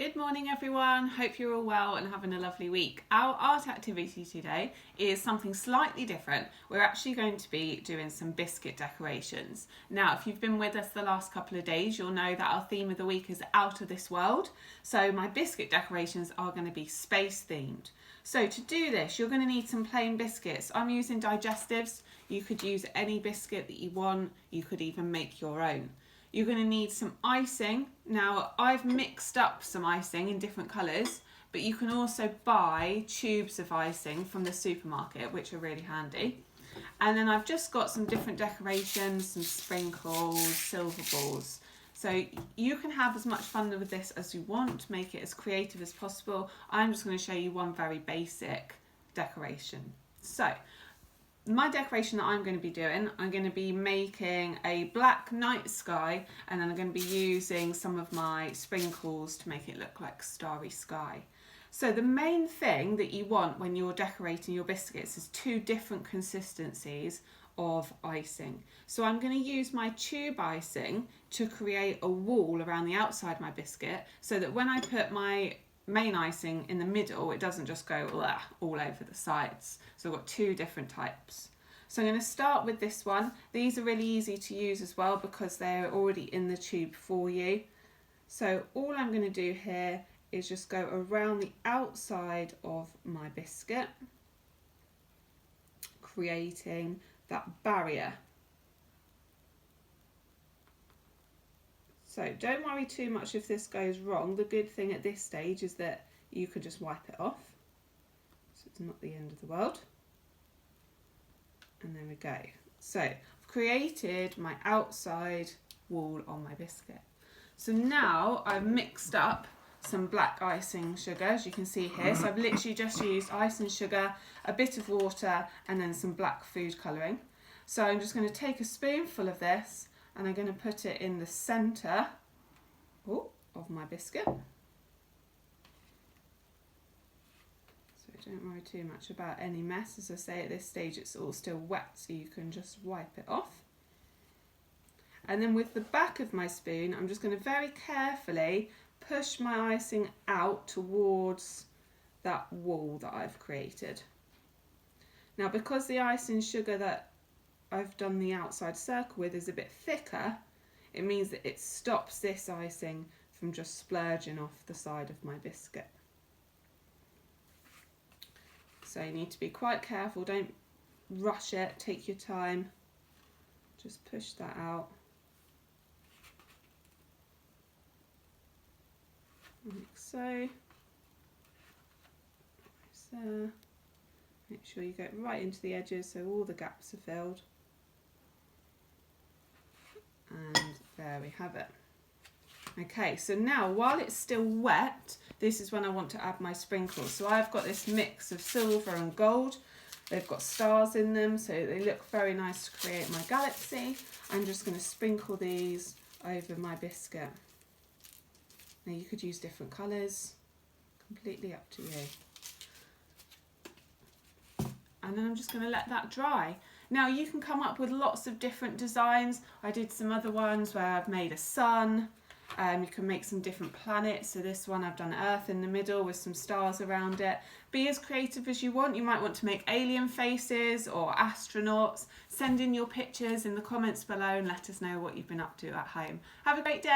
Good morning everyone, hope you're all well and having a lovely week. Our art activity today is something slightly different. We're actually going to be doing some biscuit decorations. Now if you've been with us the last couple of days, you'll know that our theme of the week is out of this world. So my biscuit decorations are going to be space themed. So to do this, you're going to need some plain biscuits. I'm using digestives. You could use any biscuit that you want. You could even make your own. You're going to need some icing. Now I've mixed up some icing in different colours, but you can also buy tubes of icing from the supermarket, which are really handy. And then I've just got some different decorations, some sprinkles, silver balls. So you can have as much fun with this as you want, make it as creative as possible. I'm just going to show you one very basic decoration. So my decoration that I'm going to be doing, I'm going to be making a black night sky, and then I'm going to be using some of my sprinkles to make it look like starry sky. So the main thing that you want when you're decorating your biscuits is two different consistencies of icing. So I'm going to use my tube icing to create a wall around the outside of my biscuit, so that when I put my main icing in the middle, it doesn't just go all over the sides. So I've got two different types. So I'm going to start with this one. These are really easy to use as well because they're already in the tube for you. So all I'm going to do here is just go around the outside of my biscuit, creating that barrier. So don't worry too much if this goes wrong. The good thing at this stage is that you could just wipe it off. So it's not the end of the world. And there we go. So I've created my outside wall on my biscuit. So now I've mixed up some black icing sugar, as you can see here. So I've literally just used ice and sugar, a bit of water, and then some black food colouring. So I'm just going to take a spoonful of this and I'm going to put it in the centre of my biscuit. So don't worry too much about any mess. As I say, at this stage it's all still wet, so you can just wipe it off. And then with the back of my spoon, I'm just going to very carefully push my icing out towards that wall that I've created. Now because the icing sugar that I've done the outside circle with is a bit thicker, it means that it stops this icing from just splurging off the side of my biscuit. So you need to be quite careful, don't rush it, take your time, just push that out. Like so. So make sure you get right into the edges so all the gaps are filled. And there we have it. Okay, so now while it's still wet, this is when I want to add my sprinkles. So I've got this mix of silver and gold. They've got stars in them, so they look very nice to create my galaxy. I'm just going to sprinkle these over my biscuit. Now you could use different colours, completely up to you. And then I'm just going to let that dry. Now you can come up with lots of different designs. I did some other ones where I've made a sun. You can make some different planets. So this one I've done Earth in the middle with some stars around it. Be as creative as you want. You might want to make alien faces or astronauts. Send in your pictures in the comments below and let us know what you've been up to at home. Have a great day.